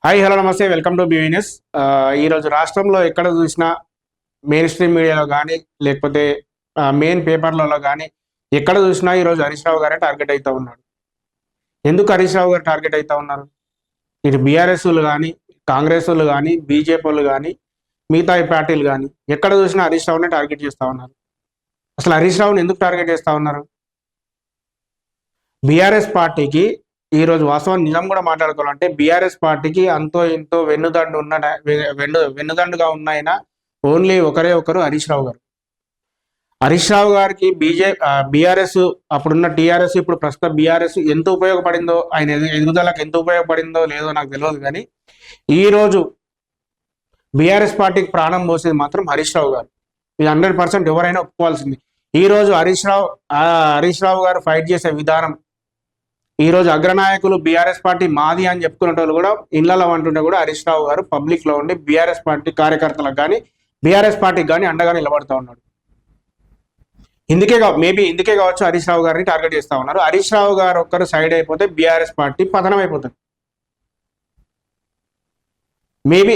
Hi hello నమస్తే welcome to బివినెస్. ఈరోజు రాష్ట్రంలో ఎక్కడ చూసినా మెయిన్ స్ట్రీమ్ మీడియాలో కానీ లేకపోతే మెయిన్ పేపర్లలో కానీ ఎక్కడ చూసినా ఈరోజు హరీష్ రావు గారే టార్గెట్ అవుతూ ఉన్నాడు. ఎందుకు హరీష్ రావు గారు టార్గెట్ అవుతూ ఉన్నారు? ఇటు బీఆర్ఎస్ వాళ్ళు కానీ కాంగ్రెస్ వాళ్ళు కానీ బీజేపీ వాళ్ళు కానీ మిగతా పార్టీలు కానీ ఎక్కడ చూసినా హరీష్ రావునే టార్గెట్ చేస్తూ ఉన్నారు. అసలు హరీష్ రావుని ఎందుకు టార్గెట్ చేస్తూ ఉన్నారు? బీఆర్ఎస్ పార్టీకి ఈరోజు వాస్తవం నిజం కూడా మాట్లాడుకోవాలంటే బీఆర్ఎస్ పార్టీకి అంతో ఇంతో వెన్నుదండుగా ఉన్నాయన ఓన్లీ ఒకరే ఒకరు హరీష్ రావు గారు. హరీష్ రావు గారికి బీఆర్ఎస్ అప్పుడున్న టీఆర్ఎస్ ఇప్పుడు ప్రస్తుత బీఆర్ఎస్ ఎంత ఉపయోగపడిందో, ఆయన ఎదుగుదలకు ఎంత ఉపయోగపడిందో లేదో నాకు తెలియదు, కానీ ఈరోజు బీఆర్ఎస్ పార్టీకి ప్రాణం పోసేది మాత్రం హరీష్ రావు గారు. ఇది 100% ఎవరైనా ఒప్పుకోవాల్సింది. ఈరోజు హరీష్ రావు గారు ఫైట్ చేసే విధానం, ఈరోజు అగ్రనాయకులు బీఆర్ఎస్ పార్టీ మాది అని చెప్పుకునే వాళ్ళు కూడా ఇళ్లలో అంటుంటే కూడా హరీష్ రావు గారు పబ్లిక్ లో ఉండి బీఆర్ఎస్ పార్టీ కార్యకర్తలకు కానీ బీఆర్ఎస్ పార్టీకి కానీ అండగా నిలబడతా ఉన్నాడు. ఇందుకే కావచ్చు హరీష్ రావు గారిని టార్గెట్ చేస్తా ఉన్నారు. హరీష్ రావు గారు ఒక్కరు సైడ్ అయిపోతే బీఆర్ఎస్ పార్టీ పతనం అయిపోతుంది. మేబీ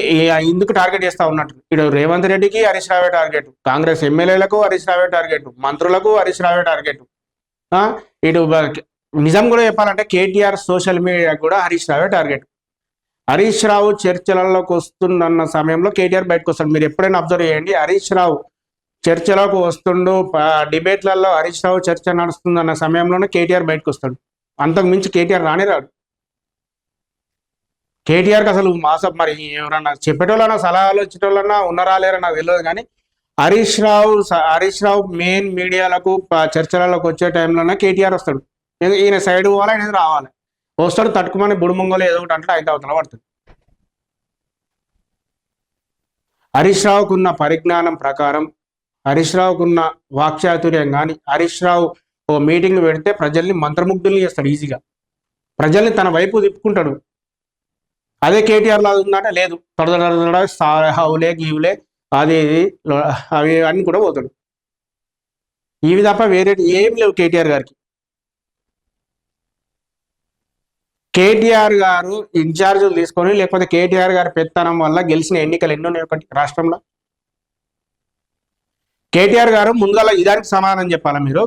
ఇందుకు టార్గెట్ చేస్తా ఉన్నట్టు ఇటు రేవంత్ రెడ్డికి హరీష్ రావే టార్గెట్, కాంగ్రెస్ ఎమ్మెల్యేలకు హరీష్ రావే టార్గెట్, మంత్రులకు హరీష్ రావే టార్గెట్. ఇటు నిజం కూడా చెప్పాలంటే కేటీఆర్ సోషల్ మీడియా కూడా హరీష్ రావే టార్గెట్. హరీష్ రావు చర్చలలోకి వస్తున్న సమయంలో కేటీఆర్ బయటకు వస్తాడు. మీరు ఎప్పుడైనా అబ్జర్వ్ చేయండి, హరీష్ రావు చర్చలోకి వస్తుండు, డిబేట్లలో హరీష్ రావు చర్చ నడుస్తుందన్న సమయంలోనే కేటీఆర్ బయటకు వస్తాడు. అంతకు మించి కేటీఆర్ రానే రాడు. కేటీఆర్కి అసలు మరి ఎవరన్నా చెప్పేటోళ్ళన్నా సలహాలు ఇచ్చేటోళ్ళన్నా ఉన్నారా లేరా నాకు తెలియదు, కానీ హరీష్ రావు మెయిన్ మీడియాలకు చర్చలలోకి వచ్చే టైంలోనే కేటీఆర్ వస్తాడు. ఈయన సైడ్ పోవాలి, ఆయన రావాలి, వస్తాడు, తట్టుకుమని బుడుమంగోలు ఏదో ఒకటి అంటే ఆయన అవతల పడుతుంది. హరీష్ రావుకున్న పరిజ్ఞానం ప్రకారం, హరీష్ రావుకున్న వాక్చాతుర్యం కానీ, హరీష్ రావు ఓ మీటింగ్ పెడితే ప్రజల్ని మంత్రముగ్ధుల్ని చేస్తాడు ఈజీగా, ప్రజల్ని తన వైపు తిప్పుకుంటాడు. అదే కేటీఆర్ లాగా ఉందంటే లేదు, హౌలే గీవులే అది అవి అన్ని కూడా పోతాడు. ఇవి తప్ప వేరే ఏం లేవు కేటీఆర్ గారికి. కేటీఆర్ గారు ఇన్ఛార్జీలు తీసుకొని లేకపోతే కేటీఆర్ గారి పెత్తనం వల్ల గెలిచిన ఎన్నికలు ఎన్నో ఒకటి రాష్ట్రంలో. కేటీఆర్ గారు ముందుగా ఇదానికి సమాధానం చెప్పాలా మీరు?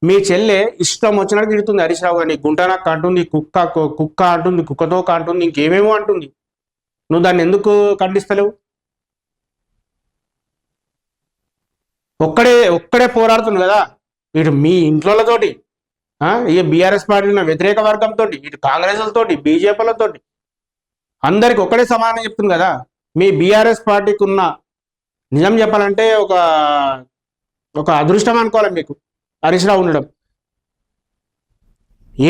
మీ చెల్లె ఇష్టం వచ్చినట్టు తిడుతుంది హరీష్ రావు గారిని, గుంటనక్క అంటుంది, కుక్క అంటుంది, కుక్కతో అంటుంది, ఇంకేమేమో అంటుంది. నువ్వు దాన్ని ఎందుకు ఖండిస్తలేవు? ఒక్కడే పోరాడుతుంది కదా, ఇటు మీ ఇంట్లోతోటి, ఇక బీఆర్ఎస్ పార్టీ ఉన్న వ్యతిరేక వర్గంతో, ఇటు కాంగ్రెస్లతో, బీజేపీలతో అందరికి ఒక్కడే సమాధానం చెప్తుంది కదా. మీ బీఆర్ఎస్ పార్టీకి ఉన్న నిజం చెప్పాలంటే ఒక అదృష్టం అనుకోవాలి మీకు హరీష్ రావు ఉండడం.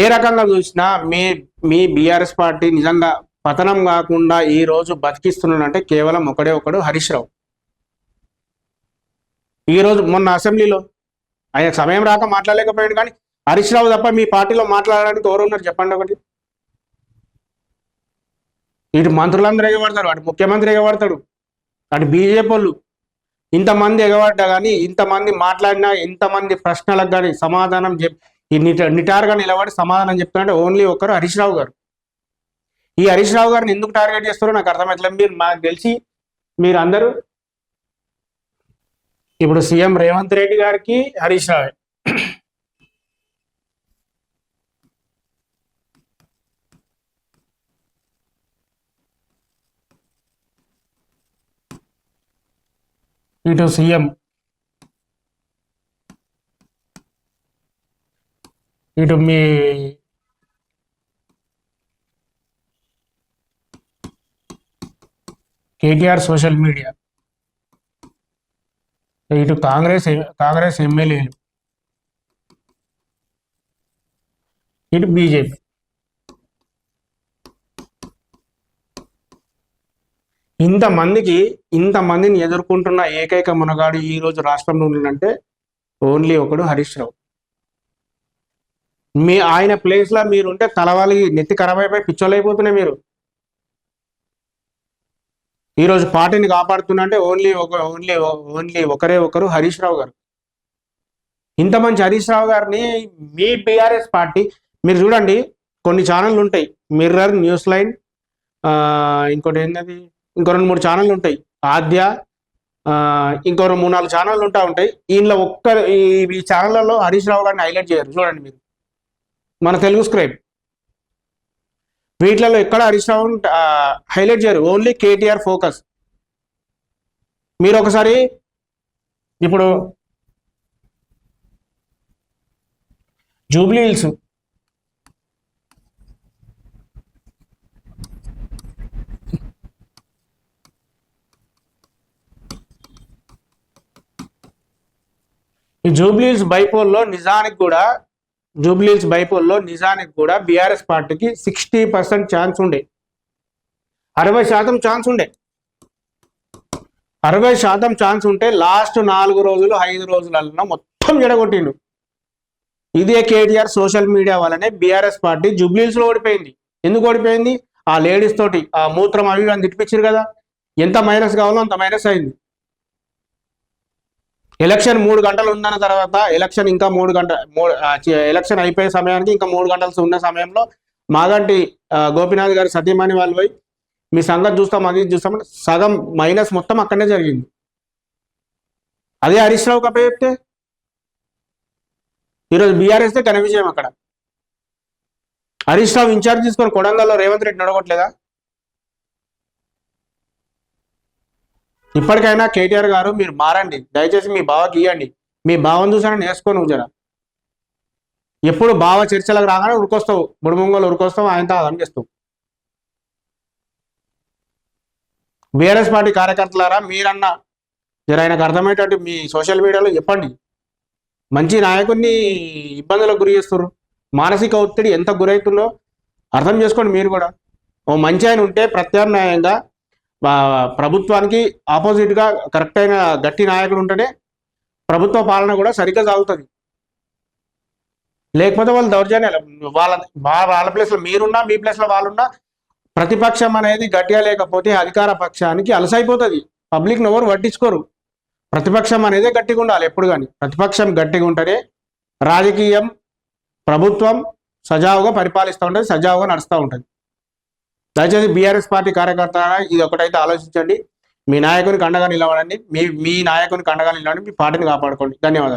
ఏ రకంగా చూసినా మీ బీఆర్ఎస్ పార్టీ నిజంగా పతనం కాకుండా ఈ రోజు బతికిస్తున్నాడంటే కేవలం ఒకడు హరీష్ రావు. ఈరోజు మొన్న అసెంబ్లీలో ఆయన సమయం రాక మాట్లాడలేకపోయాడు, కానీ హరీష్ రావు తప్ప మీ పార్టీలో మాట్లాడడానికి ఎవరు ఉన్నారు చెప్పండి ఒకటి? ఇటు మంత్రులందరూ ఎగబడతాడు, అటు ముఖ్యమంత్రి ఎగబడతాడు, అటు బీజేపీ వాళ్ళు, ఇంతమంది ఎగబడ్డా కానీ, ఇంతమంది మాట్లాడినా, ఇంతమంది ప్రశ్నలకు కానీ సమాధానం నిటారుగా నిలబడి సమాధానం చెప్తారంటే ఓన్లీ ఒకరు హరీష్ రావు గారు. ఈ హరీష్ రావు గారిని ఎందుకు టార్గెట్ చేస్తారో నాకు అర్థమవుతలేదు. మీరు మాకు తెలిసి మీరు అందరూ ఇప్పుడు సీఎం రేవంత్ రెడ్డి గారికి హరీష్ రావే, ఇటు సీఎం, ఇటు మీ కేటీఆర్ సోషల్ మీడియా, ఇటు కాంగ్రెస్ ఎమ్మెల్యేలు, ఇటు బీజేపీ. ఇంతమందిని ఎదుర్కొంటున్న ఏకైక మునగాడు ఈ రోజు రాష్ట్రంలో ఉందంటే ఓన్లీ ఒకడు హరీష్ రావు. ఆయన ప్లేస్ లో మీరుంటే తలవాలి నెత్తి ఖరాబ్ అయిపోయి పిచ్చోళ్ళైపోతున్నాయి. మీరు ఈరోజు పార్టీని కాపాడుతున్నంటే ఓన్లీ ఒకరు హరీష్ రావు గారు. ఇంత మంచి హరీష్ రావు గారిని మీ బీఆర్ఎస్ పార్టీ, మీరు చూడండి కొన్ని ఛానళ్ళు ఉంటాయి, మిర్రర్, న్యూస్ లైన్, ఇంకోటి ఏంటది, ఇంకో 2-3 ఛానళ్ళు ఉంటాయి. ఆద్య, ఇంకో 3-4 ఛానళ్ళు ఉంటాయి. ఈయనలో ఈ ఛానళ్ళలో హరీష్ రావు గారిని హైలైట్ చేయరు. చూడండి మీరు, మన తెలుగు స్క్రైబ్ వీటిలలో ఎక్కడ హరీష్ రావు హైలైట్ చేయరు. Only KTR focus. మీరు ఒకసారి ఇప్పుడు జూబ్లీ హిల్స్ ఈ జూబ్లీహిల్స్ బైపోల్లో నిజానికి కూడా బీఆర్ఎస్ పార్టీకి 60% ఛాన్స్ ఉండే, 60% ఛాన్స్ ఉండే. 60% ఛాన్స్ ఉంటే లాస్ట్ 4 రోజులు 5 రోజులలో మొత్తం ఎడగొట్టిండు. ఇదే కేటీఆర్ సోషల్ మీడియా వల్లనే బీఆర్ఎస్ పార్టీ జూబ్లీహిల్స్ లో ఓడిపోయింది. ఎందుకు ఓడిపోయింది? ఆ లేడీస్ తోటి ఆ మూత్రం అవి అని తిట్టిపించారు కదా, ఎంత మైనస్ కావాలో అంత మైనస్ అయింది. ఎలక్షన్ 3 గంటలు ఉన్న తర్వాత ఎలక్షన్ ఇంకా 3 గంటలు ఎలక్షన్ అయిపోయే సమయానికి ఇంకా 3 గంటలు ఉన్న సమయంలో మాగంటి గోపీనాథ్ గారి సతీమణి వాళ్ళు పోయి మీ సంగతి చూస్తాం, అది చూస్తాం, సగం మైనస్ మొత్తం అక్కడనే జరిగింది. అదే హరీష్ రావు కప్ప చెప్తే ఈరోజు బీఆర్ఎస్ ఘన విజయం. అక్కడ హరీష్ రావు ఇన్ఛార్జ్ తీసుకొని కొడంగల్లో రేవంత్ రెడ్డి నడగొట్టలేదా? ఇప్పటికైనా కేటీఆర్ గారు మీరు మారండి, దయచేసి మీ బావకి ఇవ్వండి. మీ బావని చూసాను నేర్చుకొని జర. ఎప్పుడు బావ చర్చలకు రాగానే ఉరికొస్తావు, బుడుముంగలు ఉరికొస్తావు, ఆయనతో ఆదం చేస్తావు. బీఆర్ఎస్ పార్టీ కార్యకర్తలారా, మీరన్నా జర ఆయనకు అర్థమయ్యేటట్టు మీ సోషల్ మీడియాలో చెప్పండి. మంచి నాయకుడిని ఇబ్బందులకు గురి చేస్తారు, మానసిక ఒత్తిడి ఎంత గురవుతుందో అర్థం చేసుకోండి మీరు కూడా. ఓ మంచి ఆయన ఉంటే ప్రత్యామ్నాయంగా ప్రభుత్వానికి ఆపోజిట్గా కరెక్ట్ అయిన గట్టి నాయకుడు ఉంటేనే ప్రభుత్వ పాలన కూడా సరిగ్గా సాగుతుంది. లేకపోతే వాళ్ళు దౌర్జన్యాలు, వాళ్ళ ప్లేస్లో మీరున్నా, మీ ప్లేస్లో వాళ్ళున్నా, ప్రతిపక్షం అనేది గట్టిగా లేకపోతే అధికార పక్షానికి అలసైపోతుంది. పబ్లిక్ని ఎవరు పట్టించుకోరు. ప్రతిపక్షం అనేది గట్టిగా ఉండాలి ఎప్పుడు కానీ. ప్రతిపక్షం గట్టిగా ఉంటేనే రాజకీయం, ప్రభుత్వం సజావుగా పరిపాలిస్తూ ఉంటుంది, సజావుగా నడుస్తూ ఉంటుంది. దయచేసి బీఆర్ఎస్ పార్టీ కార్యకర్త ఇది ఒకటైతే ఆలోచించండి. మీ నాయకునికి అండగా నిలబడండి, మీ నాయకునికి అండగా నిలబడండి, మీ పార్టీని కాపాడుకోండి. ధన్యవాదాలు.